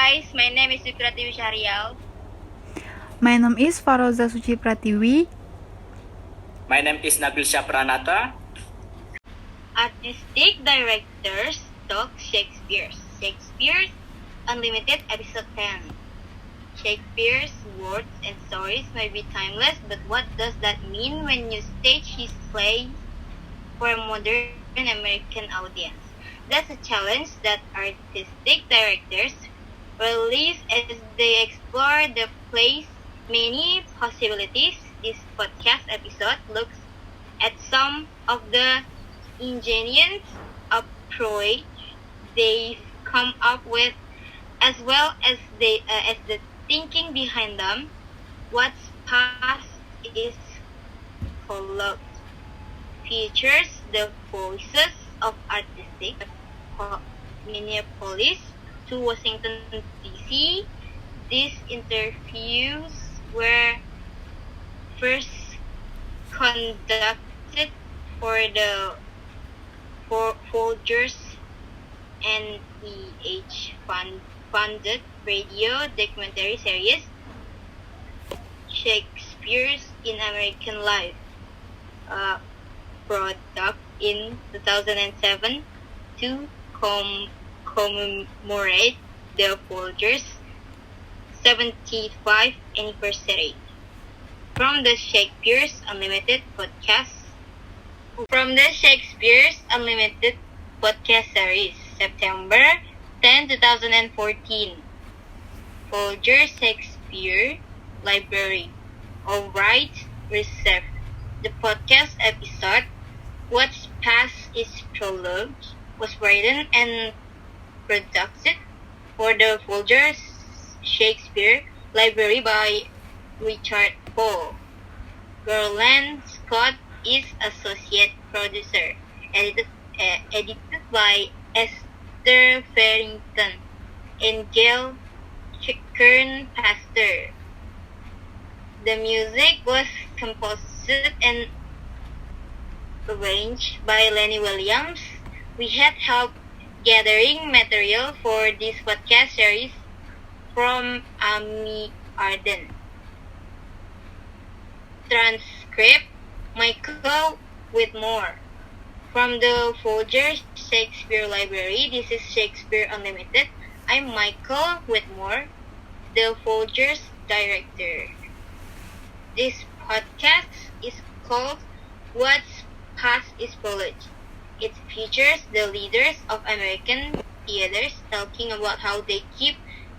guys, my name is Pratiwi Syahrial. My name is Faroza Suci Pratiwi. My name is Nabil Syapranata. Artistic Directors Talk Shakespeare's Unlimited Episode 10. Shakespeare's words and stories may be timeless, but what does that mean when you stage his plays for a modern American audience? That's a challenge that artistic directors will face as they explore the play's many possibilities. This podcast episode looks at some of the ingenious approach they've come up with, as well as the thinking behind them. What's past is followed. Features the voices of artistic Minneapolis to Washington, D.C. These interviews were first conducted for the Folgers NEH funded radio documentary series Shakespeare's in American Life, product in 2007 to commemorate the Folgers 75th anniversary. From the Shakespeare's Unlimited podcast series, September 10, 2014. Folger Shakespeare Library. All rights reserved. The podcast episode, What's Past is Prologue, was written and produced for the Folger Shakespeare Library by Richard Paul. Garland Scott is associate producer. Edited by Esther Farrington and Gail Kern-Pastor. The music was composed and arranged by Lenny Williams. We had help gathering material for this podcast series from Amy Arden. Transcript, Michael Whitmore. From the Folger Shakespeare Library, this is Shakespeare Unlimited. I'm Michael Whitmore, the Folger's director. This podcast is called What's Past is Prologue. It features the leaders of American theaters talking about how they keep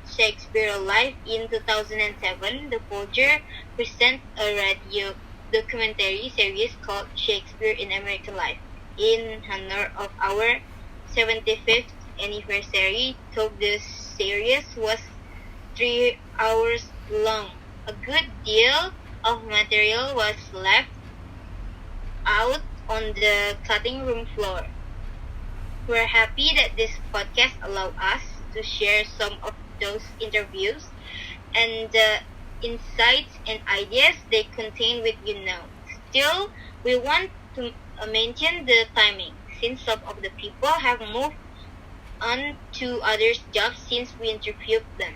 Shakespeare alive. In 2007, the Folger presents a radio documentary series called Shakespeare in American Life. In honor of our 75th anniversary, the series was 3 hours long. A good deal of material was left out on the cutting room floor. We're happy that this podcast allowed us to share some of those interviews and the insights and ideas they contain with you now. Still, we want to maintain the timing, since some of the people have moved on to other jobs since we interviewed them.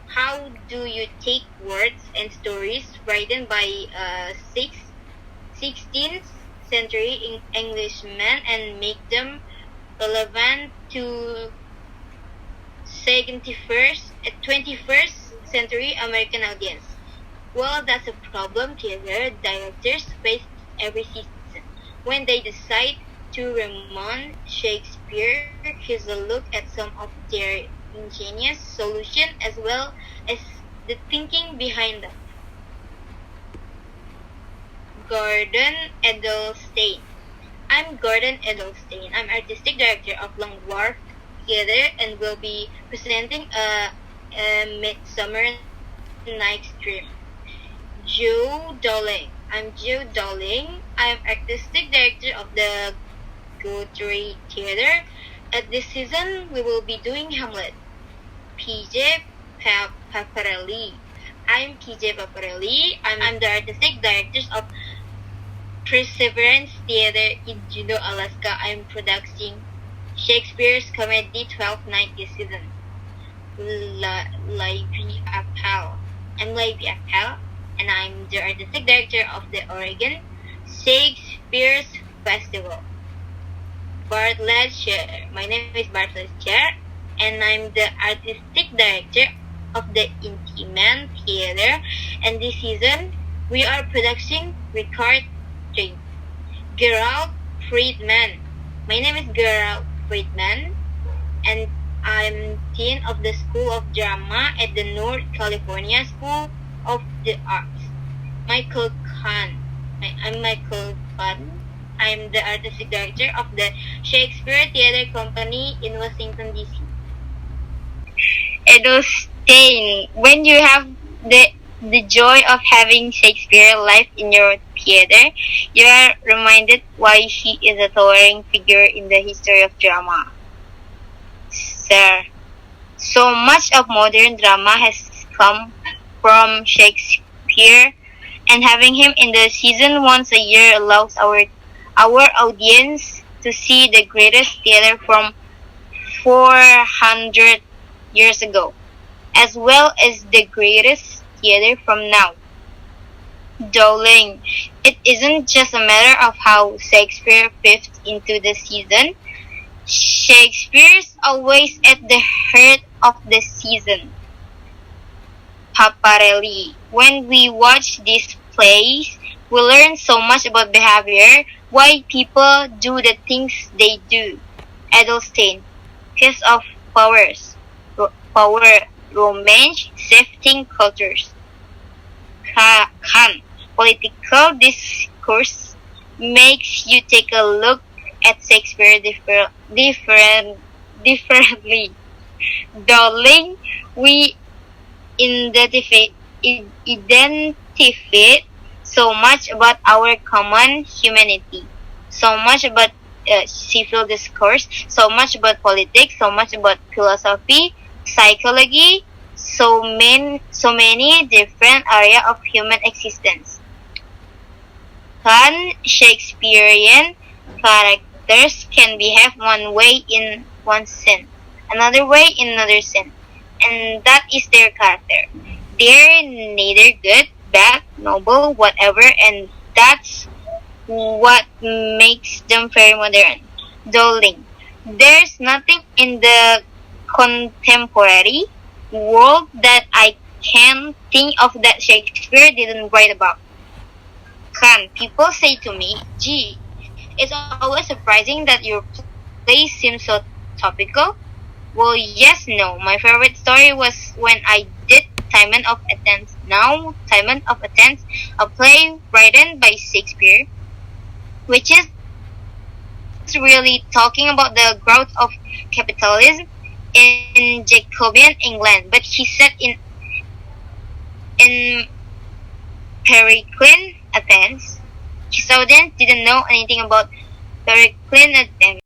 How do you take words and stories written by 16th century Englishmen and make them relevant to 21st century American audience? Well, that's a problem theater directors face every season. When they decide to remount Shakespeare, here's a look at some of their ingenious solutions as well as the thinking behind them. Gordon Edelstein. I'm Gordon Edelstein. I'm artistic director of Long Wharf Theater and will be presenting a Midsummer Night's Dream. Joe Dolling. I'm Joe Dolling. I'm artistic director of the Guthrie Theater. At this season, we will be doing Hamlet. PJ Paparelli. I'm PJ Paparelli. I'm the artistic director of Perseverance Theater in Juneau, Alaska. I'm producing Shakespeare's comedy 12th Night this season. Livy Appel. I'm Livy Appel, and I'm the artistic director of the Oregon Shakespeare Festival. Bartlett. My name is Bartlett Chair, and I'm the artistic director of the Intiman Theater. And this season, we are producing Record 3. Gerald Friedman. My name is Gerald Friedman, and I'm dean of the School of Drama at the North California School of the Arts. Michael Kahn. I'm Michael Kahn. I'm the artistic director of the Shakespeare Theater Company in Washington, D.C. Edelstein, when you have the joy of having Shakespeare live in your theater, you are reminded why he is a towering figure in the history of drama. Sir, so much of modern drama has come from Shakespeare, and having him in the season once a year allows our audience to see the greatest theater from 400 years ago, as well as the greatest theater from now. Darling, it isn't just a matter of how Shakespeare fits into the season. Shakespeare's always at the heart of the season. Paparelli. When we watch these plays, we learn so much about behavior, why people do the things they do. Edelstein. Case of power, romance, shifting cultures. Khan. Political discourse makes you take a look at Shakespeare differently. Darling, we identify so much about our common humanity, so much about civil discourse, so much about politics, so much about philosophy, psychology, so many different areas of human existence. Shakespearean characters can behave one way in one sense, another way in another sense, and that is their character. They're neither good, bad, noble, whatever, and that's what makes them very modern. Darling, there's nothing in the contemporary world that I can think of that Shakespeare didn't write about. People say to me, gee, it's always surprising that your play seems so topical. Well, yes, no. My favorite story was when I did Timon of Athens. Now, Timon of Athens, a play written by Shakespeare, which is really talking about the growth of capitalism in Jacobean England, but he set in Periclean Athens. His audience didn't know anything about Periclean Athens.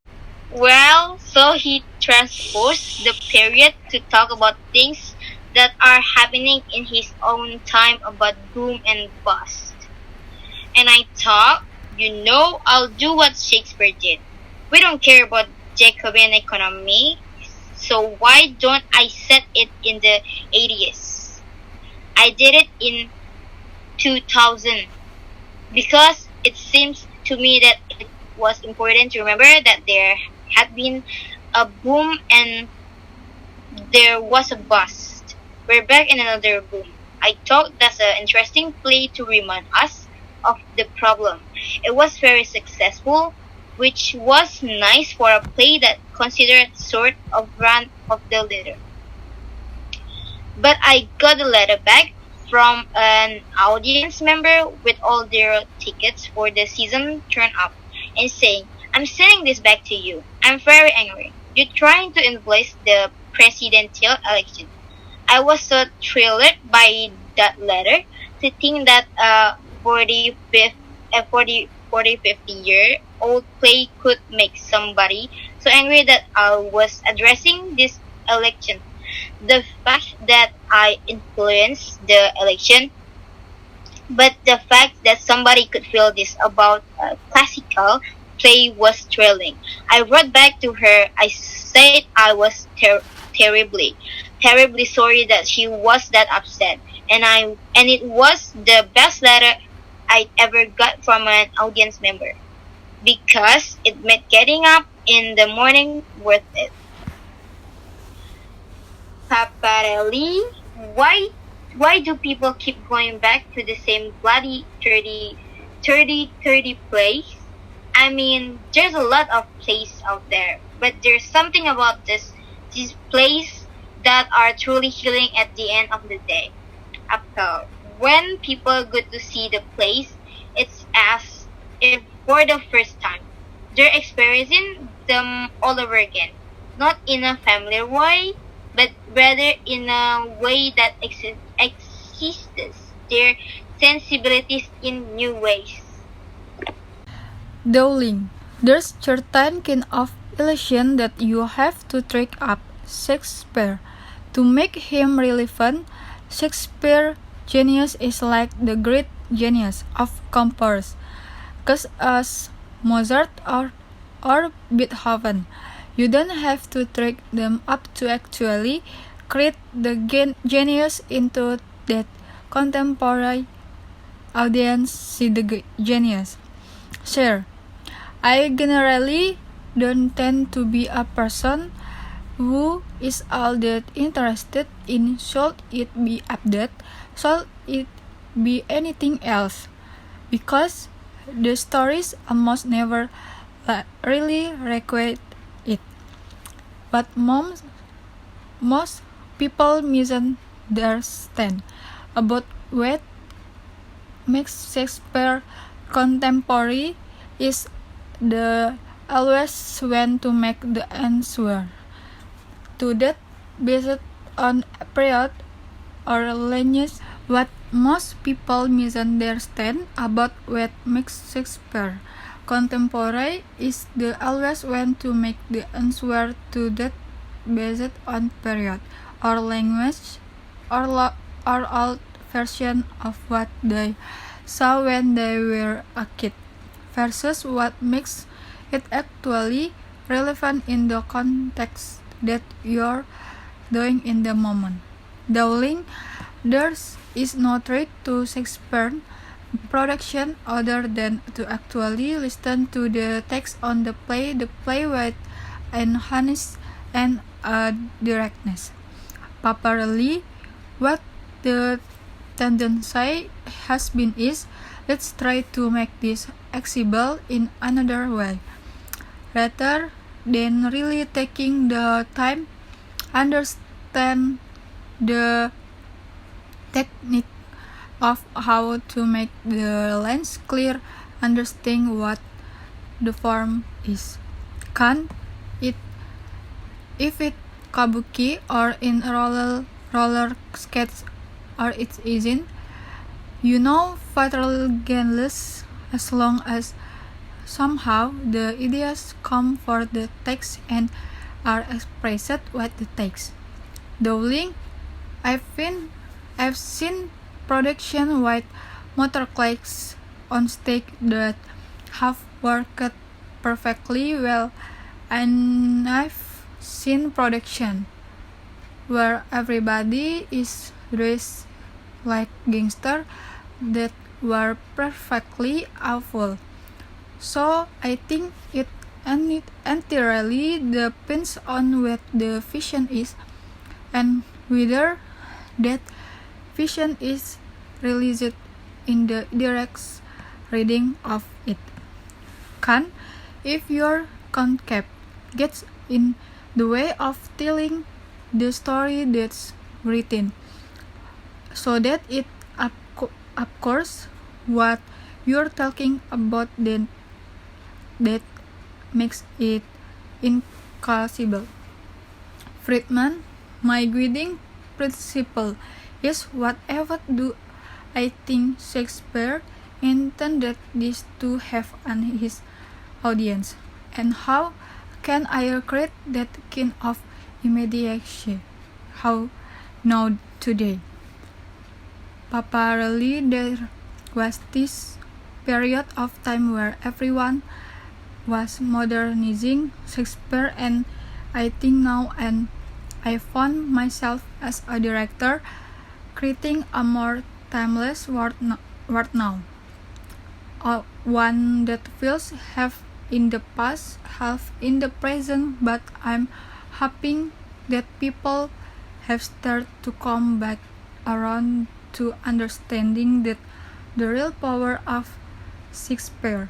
Well, so he transposed the period to talk about things that are happening in his own time about boom and bust. And I thought, I'll do what Shakespeare did. We don't care about Jacobean economy, so why don't I set it in the 80s? I did it in 2000 because it seems to me that it was important to remember that there had been a boom and there was a bust. We're back in another boom. I thought that's an interesting play to remind us of the problem. It was very successful, which was nice for a play that considered sort of run of the letter. But I got a letter back from an audience member with all their tickets for the season turned up and saying, I'm sending this back to you. I'm very angry. You're trying to influence the presidential election. I was so thrilled by that letter to think that a 50-year-old play could make somebody so angry that I was addressing this election. The fact that I influenced the election, but the fact that somebody could feel this about a classical play was thrilling. I wrote back to her. I said I was terribly terribly sorry that she was that upset, and it was the best letter I ever got from an audience member because it made getting up in the morning worth it. Paparelli, why do people keep going back to the same bloody 30 place? I mean, there's a lot of plays out there, but there's something about these plays that are truly healing at the end of the day. After when people go to see the plays, it's as if for the first time they're experiencing them all over again, not in a familiar way, but rather in a way that exists their sensibilities in new ways. Dowling. There's certain kind of illusion that you have to trick up Shakespeare. To make him relevant, Shakespeare's genius is like the great genius of composers, such as Mozart or Beethoven. You don't have to trick them up to actually create the genius into that contemporary audience see the genius. Sure, I generally don't tend to be a person who is all that interested in should it be updated, should it be anything else, because the stories almost never really require it. But most people misunderstand about what makes Shakespeare contemporary is the always when to make the answer to that based on period or lineage. What most people misunderstand about what makes Shakespeare contemporary is the always when to make the answer to that based on period or language or old version of what they saw when they were a kid versus what makes it actually relevant in the context that you're doing in the moment. Dowling, there is no trick to Shakespeare production other than to actually listen to the text on the play with an honest and directness. Properly, what the tendency has been is, let's try to make this accessible in another way, rather than really taking the time understand the technique of how to make the lines clear, understand what the form is. Can it if it kabuki or in roller skates or it isn't, you know, fatal gainless as long as somehow the ideas come for the text and are expressed with the text. Dowling, I've seen production with motorcycles on stage that have worked perfectly well, and I've seen production where everybody is dressed like gangster that were perfectly awful. So I think it entirely depends on what the vision is and whether that vision is realized in the direct reading of it. Can, if your concept gets in the way of telling the story that's written, so that it of course what you're talking about, then that makes it impossible. Friedman, my guiding principle is whatever do I think Shakespeare intended this to have on his audience, and how can I create that kind of immediacy? How now today? Apparently there was this period of time where everyone was modernizing Shakespeare, and I think now and I found myself as a director, creating a more timeless world now. One that feels half in the past, half in the present, but I'm hoping that people have started to come back around to understanding that the real power of Shakespeare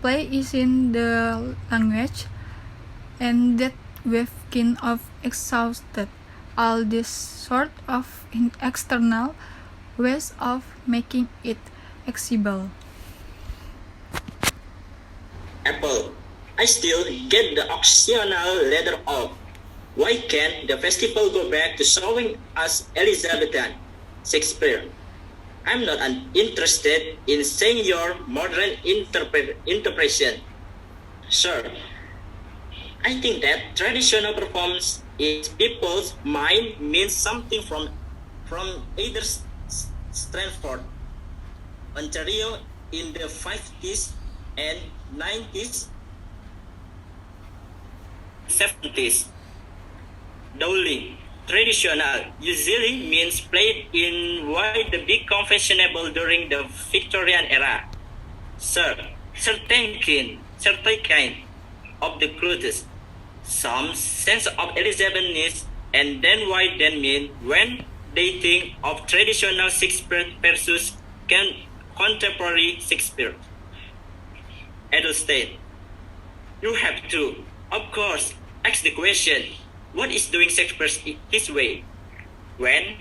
play is in the language, and that we've kind of exhausted all this sort of external ways of making it accessible. Apple, I still get the occasional letter of why can't the festival go back to showing us Elizabethan Shakespeare? I'm not interested in seeing your modern interpretation. Sure, I think that traditional performance in people's mind means something from either Stratford, Ontario in the 50s and 90s, 70s. Dowling, traditional, usually means played in wide the big conventional during the Victorian era. Certain kind of the clothes, some sense of Elizabethness, and then why then mean when they think of traditional Shakespeare versus contemporary Shakespeare. Edelstein, you have to, of course, ask the question, what is doing Shakespeare his way? When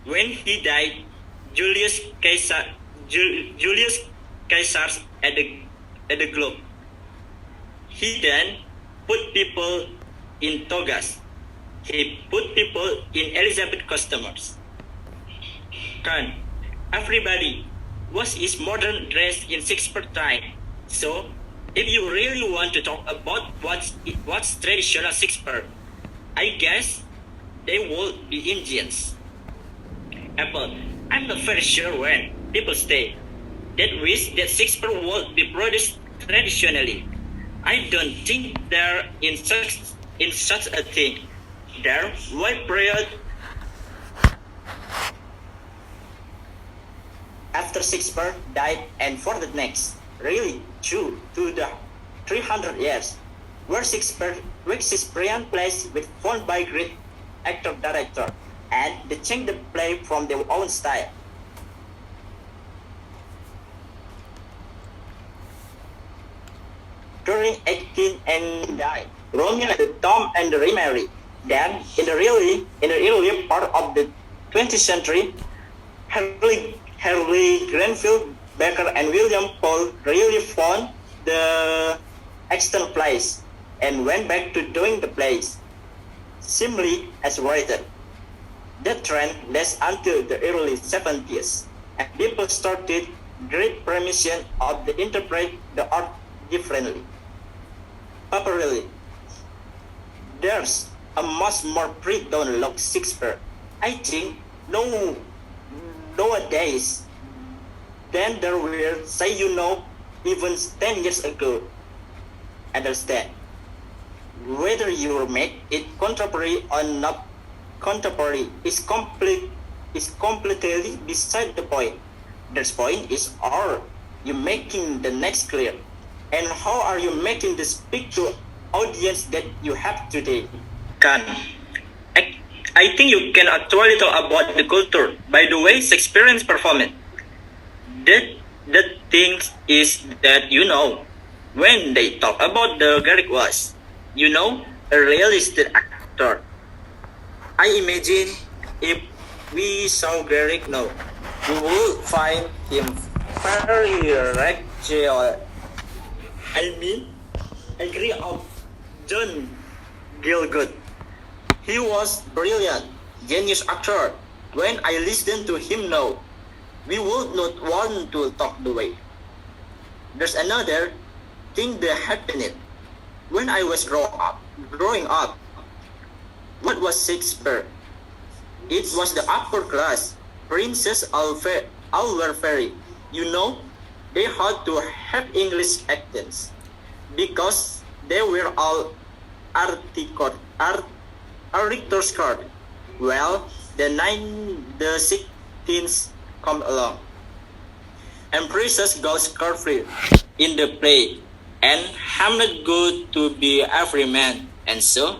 he died, Julius Caesar at the Globe. He then put people in Tugas. He put people in Elizabeth customers. Can everybody was his modern dress in Shakespeare time. So, if you really want to talk about what's traditional Shakespeare, I guess they will be Indians. Apple, I'm not very sure when people say that wish that Shakespeare would be produced traditionally. I don't think there in such a thing. There wide period after Shakespeare died and for the next, really true to the 300 years, where Shakespearean plays with formed by great actor-director, and they change the play from their own style. During 1809, Romeo and Tom and remarried. Then, in the early part of the 20th century, Harley Grenville Baker and William Paul really found the extant plays and went back to doing the plays simply as written. That trend lasted until the early 70s, and people started great permission of the interpret the art differently. Properly, there's a much more pre-dawn look Shakespeare. I think nowadays than there were, say even 10 years ago. Understand? Whether you make it contemporary or not contemporary is completely beside the point. The point is, are you making the next clear? And how are you making the speak to audience that you have today? I think you can actually talk about the culture by the way Shakespeareans perform it. The thing is that when they talk about the Garrick was, a realistic actor. I imagine if we saw Garrick now, we would find him very regular. I agree of John Gielgud. He was brilliant, genius actor. When I listen to him now, we would not want to talk the way. There's another thing that happened. When I was growing up, what was Shakespeare? It was the upper class, Princess Alverferry. They had to have English accents because they were all aristocrats. Well, the 16th come along, and Princess goes carefree in the play, and Hamlet go to be every man. And so,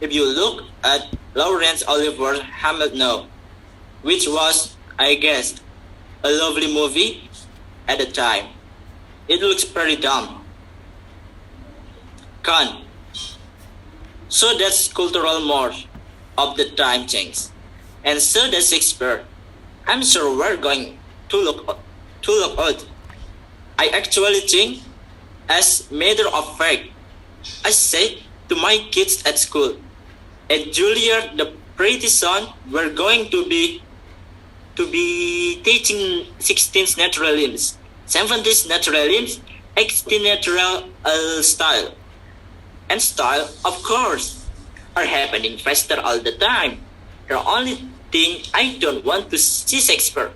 if you look at Laurence Olivier Hamlet now, which was, I guess, a lovely movie at the time, it looks pretty dumb. Con. So that's cultural more of the time change. And so does Shakespeare. I'm sure we're going to look old. I actually think, as matter of fact, I said to my kids at school, at Juilliard the pretty soon we're going to be teaching 16th naturalism, 17th naturalism, 18th natural style. And style, of course, are happening faster all the time. The only thing I don't want to see Shakespeare.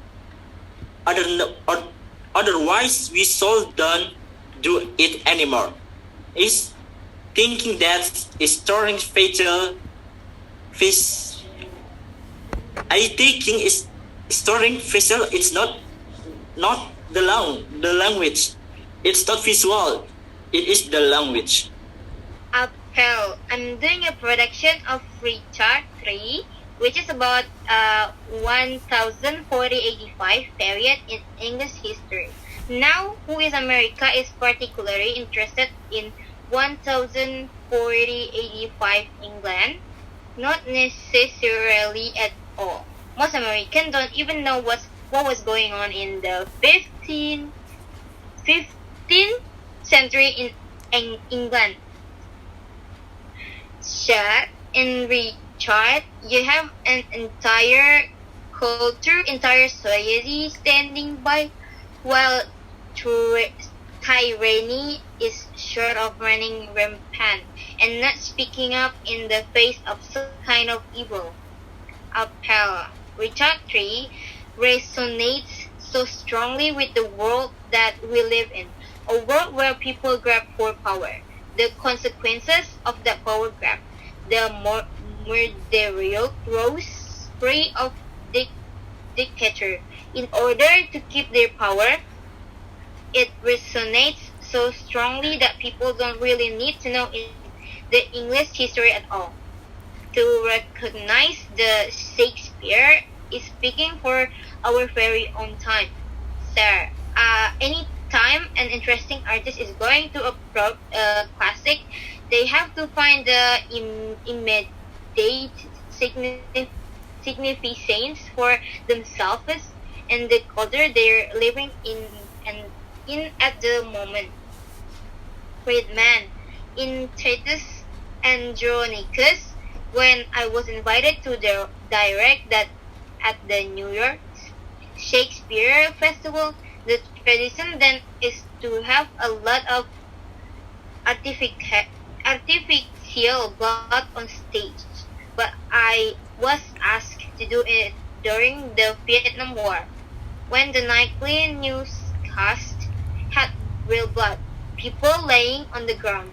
Otherwise, we so don't do it anymore. Is thinking that is storing fatal fish. I thinking is storing facial. It's not the language. It's not visual. It is the language. Appel. I'm doing a production of Richard III, which is about 1040-85 period in English history. Now, Who is America is particularly interested in 1040-85 England, not necessarily at all. Most Americans don't even know what was going on in the 15th century in England. Shad and Richard, you have an entire culture, entire society standing by while tyranny is short of running rampant and not speaking up in the face of some kind of evil. Appel. Richard III resonates so strongly with the world that we live in, a world where people grab for power. The consequences of that power grab, the murderous spree of dictator. In order to keep their power, it resonates so strongly that people don't really need to know the English history at all to recognize the Shakespeare is speaking for our very own time. Sir, any time an interesting artist is going to approach a classic, they have to find the immediate significance for themselves and the culture they're living in at the moment. Friedman, in Titus Andronicus, when I was invited to direct that at the New York Shakespeare Festival, the tradition then is to have a lot of artificial blood on stage, but I was asked to do it during the Vietnam War, when the nightly newscast had real blood, people laying on the ground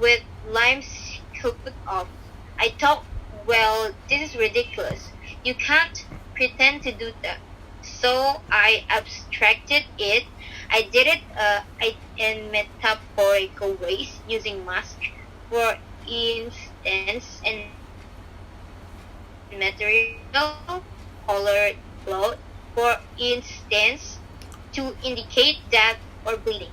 with limbs cooked off. I thought, well, this is ridiculous. You can't pretend to do that. So I abstracted it. I did it in metaphorical ways, using masks, for instance, and material, colored cloth, for instance, to indicate death or bleeding.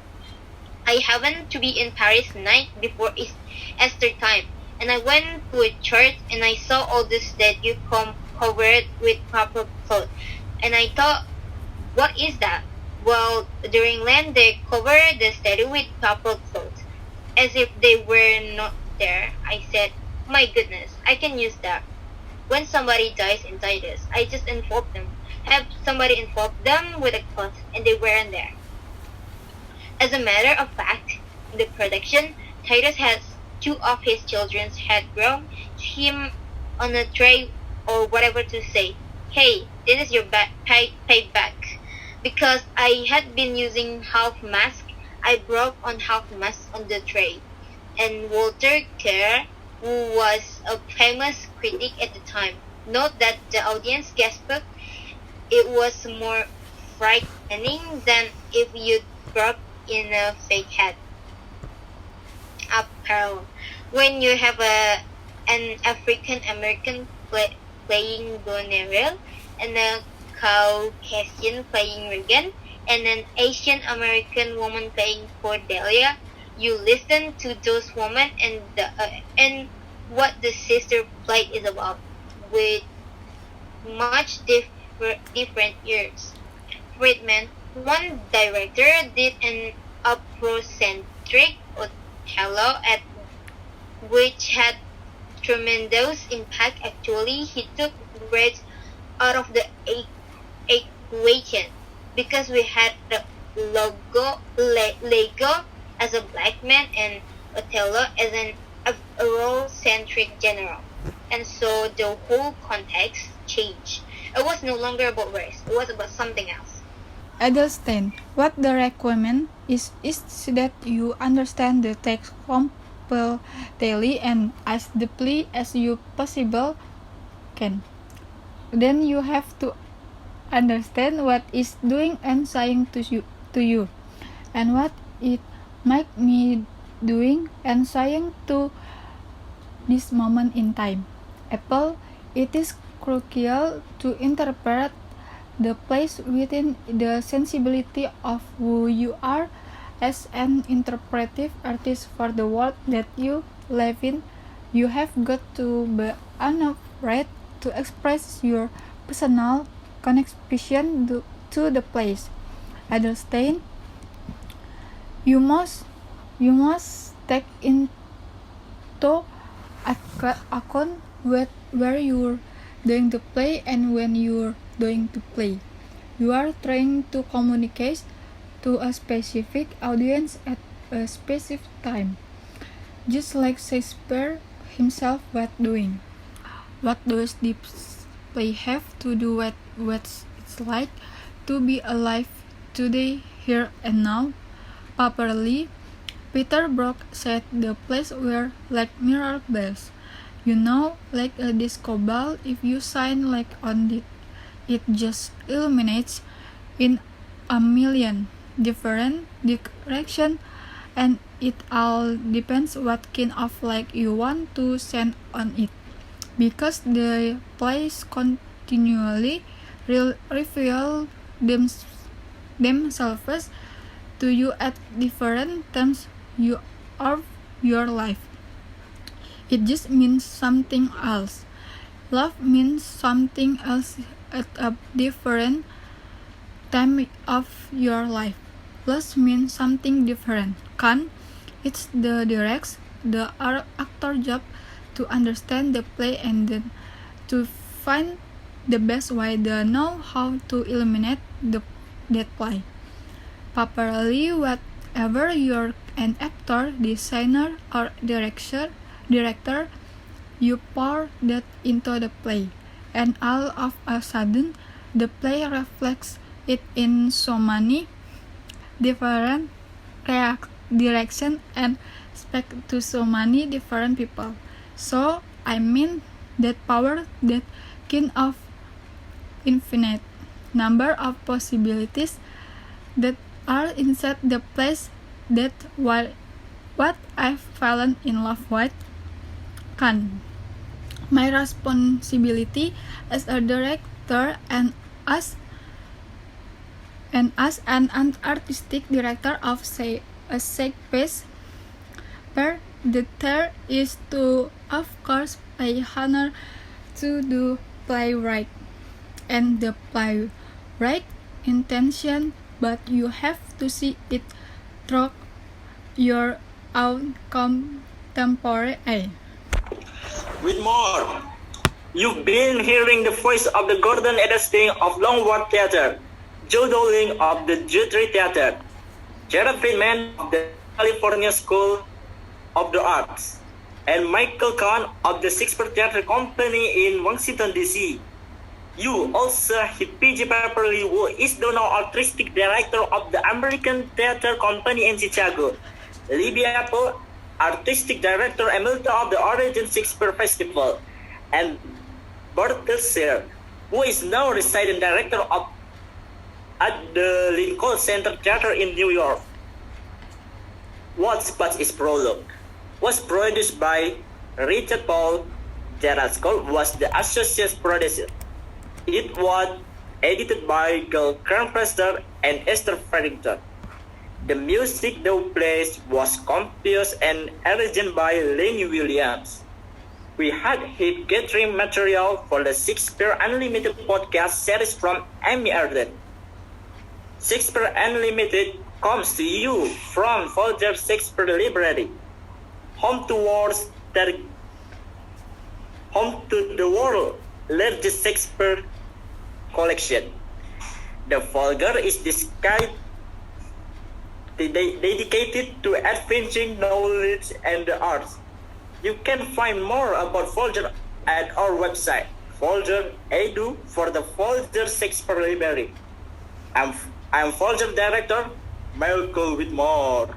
I happened to be in Paris the night before Easter time, and I went to a church and I saw all the statue covered with proper cloth. And I thought, what is that? Well, during Lent they cover the statue with proper clothes, as if they were not there. I said, my goodness, I can use that. When somebody dies in Titus, I just involve them. Have somebody involve them with a cloth, and they weren't there. As a matter of fact, in the production, Titus has two of his children's head grown him on a tray or whatever to say, hey, this is your payback. Because I had been using half mask, I broke on half mask on the tray. And Walter Kerr, who was a famous critic at the time, Note that the audience gasped. It was more frightening than if you'd dropped in a fake hat. Apparel. When you have an African American playing Goneril, and a Caucasian playing Regan, and an Asian American woman playing Cordelia, you listen to those women and what the sister play is about with much different ears. Friedman, one director, did an Afrocentric Othello at which had tremendous impact. Actually, he took race out of the equation because we had the Lego as a black man and Othello as an Afrocentric general. And so the whole context changed. It was no longer about race. It was about something else. Understand. What the requirement is that you understand the text completely and as deeply as you possible can. Then you have to understand what it's doing and saying to you, and what it might be doing and saying to this moment in time. Apple, it is crucial to interpret the place within the sensibility of who you are as an interpretive artist for the world that you live in. You have got to be unafraid to express your personal connection to the place. Understand? You must take into account where you're doing the play and when you're doing to play. You are trying to communicate to a specific audience at a specific time, just like Shakespeare himself was doing. What does this play have to do with what it's like to be alive today, here and now? Properly, Peter Brook said the plays were like mirror bells. You know, like a disco ball, if you shine like on it just illuminates in a million different directions, and it all depends what kind of light you want to send on it, because the plays continually reveal themselves to you at different times of your life. It just means something else. Love means something else at a different time of your life. Lust means something different. Kan? It's the actor job to understand the play and then to find the best way to know how to eliminate that play. Properly, whatever you're an actor, designer, or director, you pour that into the play, and all of a sudden, the play reflects it in so many different directions and speaks to so many different people. So, I mean that power, that kind of infinite number of possibilities that are inside the place, that what I've fallen in love with. Kan. My responsibility as a director and as an artistic director of a piece per the third is to, of course, pay honor to the playwright and the playwright intention, but you have to see it through your own contemporary eye. With more, you've been hearing the voice of the Gordon Edelsting of Longworth Theatre, Joe Dowling of the Guthrie Theatre, Jared Friedman of the California School of the Arts, and Michael Kahn of the Shakespeare Theatre Company in Washington, D.C. You also have P.J. Pepperly, who is the now artistic director of the American Theatre Company in Chicago, Libby Apple, artistic director emerita of the Origin Shakespeare Festival, and Bertelser, who is now resident director at the Lincoln Center Theater in New York. What's But is Prologue was produced by Richard Paul. Gerald Scott was the associate producer. It was edited by Gil Kernprester and Esther Farrington. The music they played was composed and arranged by Lenny Williams. We had hit gathering material for the Shakespeare Unlimited podcast series from Amy Arden. Shakespeare Unlimited comes to you from Folger Shakespeare Library, home to the world's largest Shakespeare collection. The Folger is dedicated to advancing knowledge and the arts. You can find more about Folger at our website, Folger.edu, for the Folger Shakespeare Library. I'm Folger Director Michael Whitmore.